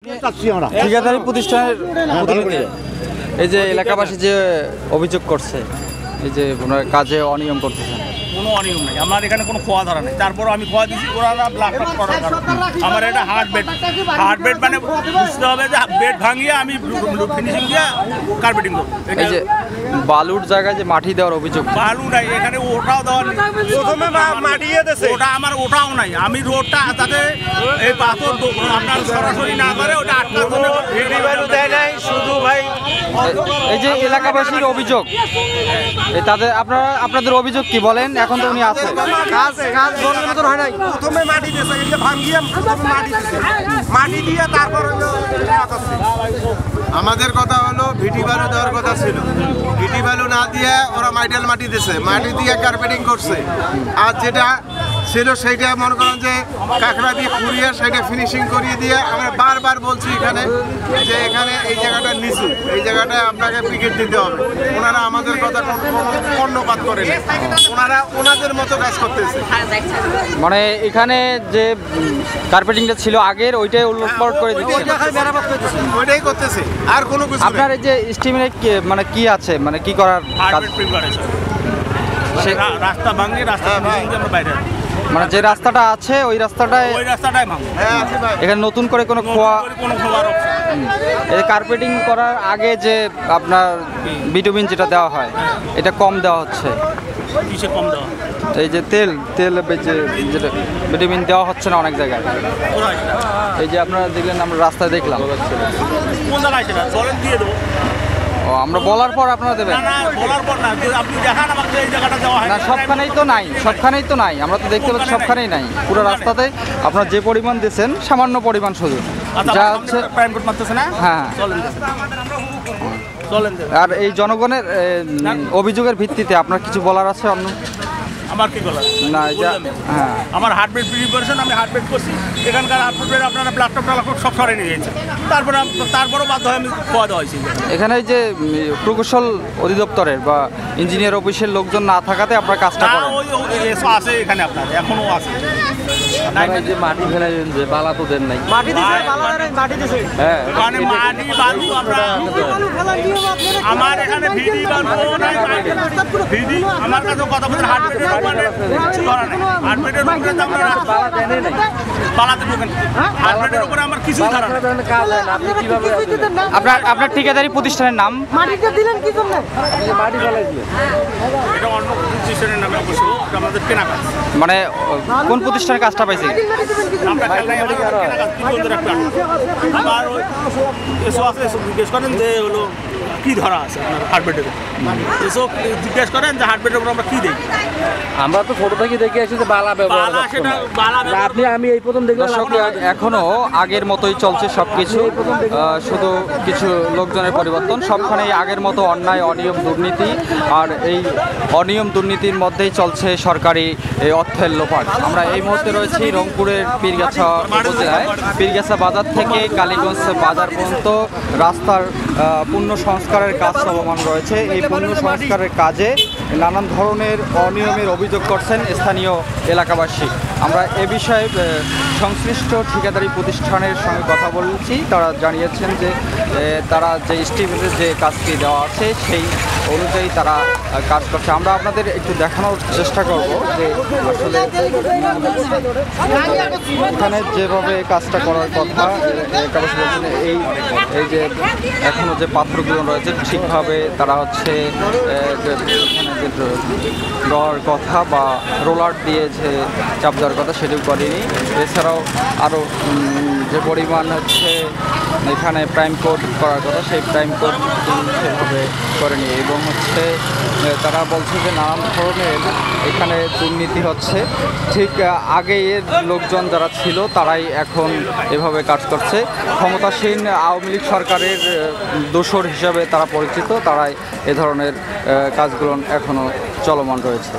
ঠিকাদারি প্রতিষ্ঠানের এই যে এলাকাবাসী যে অভিযোগ করছে এই যে ওনার কাজে অনিয়ম করতেছেন। কোনো অনিয়ম নেই, আমার এখানে কোনো খোয়া ধরা নেই। তারপরও আমি খোয়া দিচ্ছি, ওরা ব্লাক করার কারণ আমার এটা হার্ট বেড মানে বুঝতে হবে যে বেড ভাঙিয়ে আমি ফিনিশিং দিয়ে কার্পেটিং করবো। এই যে বালুর জায়গায় যে মাটি দেওয়ার অভিযোগ, বালু নাই এখানে, ওটাও দেওয়ার প্রথমে মাটিয়ে দিয়েছে, ওটাও নাই। আমি রোডটা তাতে এই পাথর আপনার সরাসরি না করে ওটা আটকার জন্য দেয় নাই শুধু ভাই। এই যে এলাকাবাসীর অভিযোগ, তাদের আপনাদের অভিযোগ কি বলেন? এখন তো উনি আছে, কাজ বলার মতন হয় নাই। প্রথমে মাটি দিয়েছে, এই যে ভাঙিয়ে মাটি দিয়েছে, মাটি দিয়ে তারপর আমাদের কথা হলো ভিটি বালু দেওয়ার কথা ছিল। ভিটি বালু না দিয়ে ওরা মাইটাল মাটি দিয়েছে, মাটি দিয়ে কার্পেটিং করছে। আর যেটা ছিল সেইটা মনে করেন যে কাঁকড়া দিয়ে পুড়িয়ে সেটা ফিনিশিং করিয়ে দিয়ে আমরা বারবার বলছি এখানে যে এখানে এই জায়গাটা নিচু, এই জায়গাটায় আপনাকে পিকেট দিতে হবে। ওনারা আমাদের কথা কর্ণপাত করে না, ওনারা ওনাদের মতো কাজ করতেছে। মানে এখানে যে কার্পেটিংটা ছিল আগের ওইটাই উল্লটপালট করে দিচ্ছে, ওইটাই করতেছে আর কোনো কিছু। আপনার এই যে স্টিমে মানে কি আছে, মানে কি করার কাজ? রাস্তা ভাঙিয়ে রাস্তা আমরা বাইরে, মানে যে রাস্তাটা আছে ওই রাস্তাটাই ভাঙবো। এখানে নতুন করে কোনো খোয়া এই কার্পেটিং করার আগে যে আপনার বিটুমিন যেটা দেওয়া হয় এটা কম দেওয়া হচ্ছে। কিসে কম দেওয়া? এই যে তেল যেটা ভিটামিন দেওয়া হচ্ছে না অনেক জায়গায়। এই যে আপনারা দেখলেন, আমরা রাস্তায় দেখলাম। কোন জায়গায় সেটা বলেন, দিয়ে দেবো। ও, আমরা বলার পর আপনারা দেবেন? না, বলার পর না, আপনি দেখান আমাকে এই জায়গাটা দেওয়া হয় না, সবখানেই তো নাই, আমরা তো দেখতে পাচ্ছি সবখানেই নাই। পুরো রাস্তাতে আপনারা যে পরিমাণ দিয়েছেন সামান্য পরিমাণ শুধু যা হচ্ছে প্রাইম কোড মারতেছে না। হ্যাঁ, চলেন। আর এই জনগণের অভিযোগের ভিত্তিতে আপনার কিছু বলার আছে? অন্য আমার কি বলার না, হ্যাঁ, আমার হার্টবিট প্রিপারেশন, আমি হার্টবিট করছি। এখানকার হার্টবিট আপনারা ব্লাড সব সরে নিয়ে গেছে। তারপরও বাধ্য হয়ে আমি খাওয়া দেওয়া হয়েছি। এখানে যে প্রকৌশল অধিদপ্তরের বা ইঞ্জিনিয়ার অফিসের লোকজন না থাকাতে আপনার কাজটা করেন। আছে এখানে, আপনার এখনো আছে। যে মাটি ফেলাইলেন যে বালা তো দেন নাই, মাটি দিয়েছে, মাটি দিয়েছে। হ্যাঁ, মানে মাটি বালু আমার এখানে ভিডি বালু নাই, ভিডি আমার কাছে কথা বলতে হার্টবিটের উপরে ধরা নাই। হার্টবিটের উপরে তো আমরা পালাতে ঢোকেন, হার্টবিটের উপরে আমার কিছু ধরা নাই। আপনার ঠিকাদারি প্রতিষ্ঠানের নাম? মাটিটা দিলেন কি জন্য? মাটি ফেলাইছিলেন, এটা অন্য প্রতিষ্ঠানের নামে অবশ্য, এটা আমাদের কেনা কাজ। মানে কোন প্রতিষ্ঠানের কাজটা পাইছে? আমরা কেনা কাজ আমার এসব আছে, এসব জিজ্ঞেস করেন যে হলো কি ধরা আছে আপনার হার্টবিটের, এসব জিজ্ঞেস করেন যে হার্টবিটের উপর আমরা কি দেখি। আমরা তো ছোট থেকে দেখে আসি যে বালা ব্যবহার, আপনি আমি এই প্রথম দেখলাম। এখনো আগের মতোই চলছে সবকিছু, শুধু কিছু লোকজনের পরিবর্তন। সবখানেই আগের মতো অন্যায়, অনিয়ম, দুর্নীতি। আর এই অনিয়ম দুর্নীতির মধ্যেই চলছে সরকারি এই অর্থের লোপাট। আমরা এই মুহূর্তে রয়েছি রংপুরের পীরগাছা উপজেলায়। পীরগাছা বাজার থেকে কালীগঞ্জ বাজার পর্যন্ত রাস্তার পূর্ণ সংস্কারের কাজ চলমান রয়েছে। এই পূর্ণ সংস্কারের কাজে নানান ধরনের অনিয়মের অভিযোগ করছেন স্থানীয় এলাকাবাসী। আমরা এ বিষয়ে সংশ্লিষ্ট ঠিকাদারি প্রতিষ্ঠানের সঙ্গে কথা বলছি। তারা জানিয়েছেন যে তারা যে স্টিমেটের যে কাজটি দেওয়া আছে সেই অনুযায়ী তারা কাজ করছে। আমরা আপনাদের একটু দেখানোর চেষ্টা করব যে আসলে এখানে যেভাবে কাজটা করার কথা এলাকাবাসী বলছেন, এই যে এখনও যে পাথরগুলো রয়েছে ঠিকভাবে তারা হচ্ছে দেওয়ার কথা বা রোলার দিয়ে যে চাপ দেওয়ার কথা সেটিও করেনি। এছাড়াও আরও যে পরিমাণ হচ্ছে এখানে প্রাইম কোড করার কথা সেই প্রাইম কোড সেভাবে করেনি। এবং হচ্ছে তারা বলছে যে নানান ধরনের এখানে দুর্নীতি হচ্ছে। ঠিক আগে এর লোকজন যারা ছিল তারাই এখন এভাবে কাজ করছে। ক্ষমতাসীন আওয়ামী লীগ সরকারের দোসর হিসাবে তারা পরিচিত, তারাই এ ধরনের কাজগুলো এখনও চলমান রয়েছে।